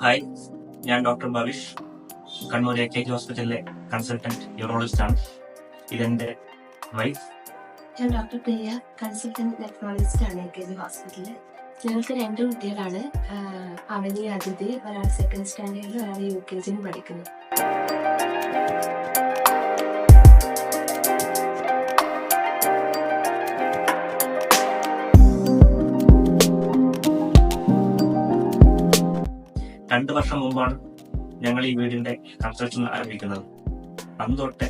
Hi, ഞാൻ doctor Bhavish, Kannur AKG ഹോസ്പിറ്റലിലെ consultant urologist ആണ്. ഇതെന്റെ വൈഫ്. ഞാൻ ഡോക്ടർ പ്രിയ, കൺസൾട്ടന്റ് നെഫ്രോളജിസ്റ്റ് ആണ് AKG ഹോസ്പിറ്റലിൽ. ഞങ്ങൾക്ക് 2 കുട്ടികളാണ്. അവനി അതിഥി, ഒരാൾ 2nd സ്റ്റാൻഡേർഡിൽ, ഒരാൾ UKG പഠിക്കുന്നു. രണ്ട് വർഷം മുമ്പാണ് ഞങ്ങൾ ഈ വീടിന്റെ കൺസ്ട്രക്ഷൻ ആരംഭിക്കുന്നത്. അന്ന് തൊട്ട്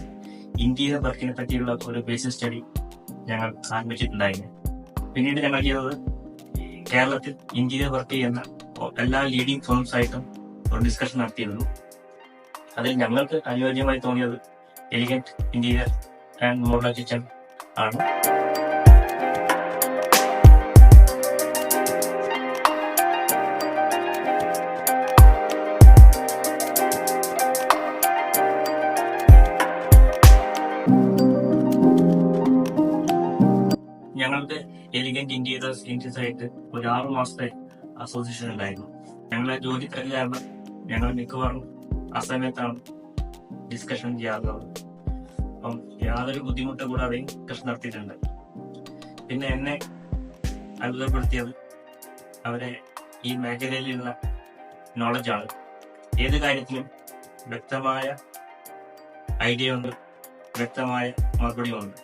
ഇന്റീരിയർ വർക്കിനെ പറ്റിയുള്ള ഒരു ബേസിക് സ്റ്റഡി ഞങ്ങൾ ആരംഭിച്ചിട്ടുണ്ടായിരുന്നു. പിന്നീട് ഞങ്ങൾ ചെയ്തത് കേരളത്തിൽ ഇന്റീരിയർ വർക്ക് ചെയ്യുന്ന എല്ലാ ലീഡിംഗ് ഫേംസായിട്ടും ഒരു ഡിസ്കഷൻ നടത്തിയിരുന്നു. അതിൽ ഞങ്ങൾക്ക് അനുയോജ്യമായി തോന്നിയത് elegant interior and modular kitchen ആണ്. ഞങ്ങൾക്ക് എലിഗന്റ് ഇന്റീരിയേഴ്സ് ആയിട്ട് ഒരു 6 മാസത്തെ അസോസിയേഷൻ ഉണ്ടായിരുന്നു. ഞങ്ങളെ ജോലി തിരക്ക് കാരണം ഞങ്ങൾ മിക്കവാറും ആ സമയത്താണ് ഡിസ്കഷൻ ചെയ്യാറുള്ളത്. അപ്പം യാതൊരു ബുദ്ധിമുട്ട് കൂടാതെയും ഡിസ്കഷൻ നടത്തിയിട്ടുണ്ട്. പിന്നെ എന്നെ അത്ഭുതപ്പെടുത്തിയത് അവരെ ഈ മേഖലയിലുള്ള നോളജാണ്. ഏത് കാര്യത്തിലും വ്യക്തമായ ഐഡിയ ഉണ്ട്, വ്യക്തമായ മറുപടിയുണ്ട്.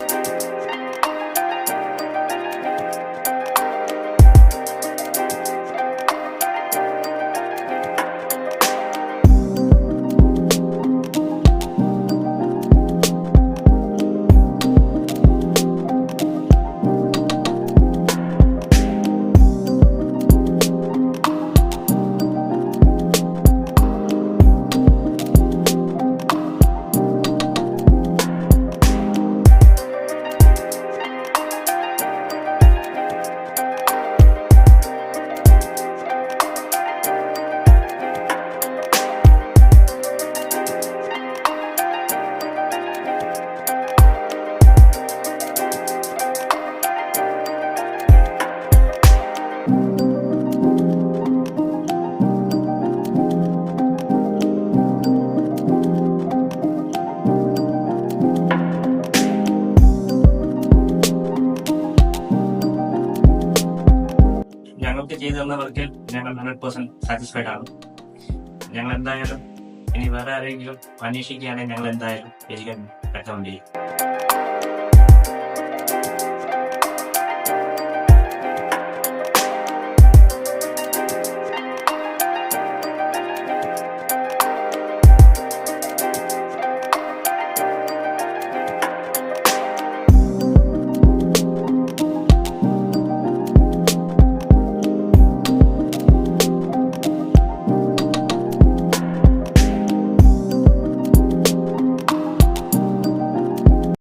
ഞങ്ങൾക്ക് ചെയ്തു തന്ന വർക്കിൽ ഞങ്ങൾ 100% സാറ്റിസ്ഫൈഡ് ആണ്. ഞങ്ങൾ എന്തായാലും ഇനി വേറെ ആരെങ്കിലും അന്വേഷിക്കുകയാണെങ്കിൽ ഞങ്ങൾ എന്തായാലും റെക്കമെൻഡ് ചെയ്യും.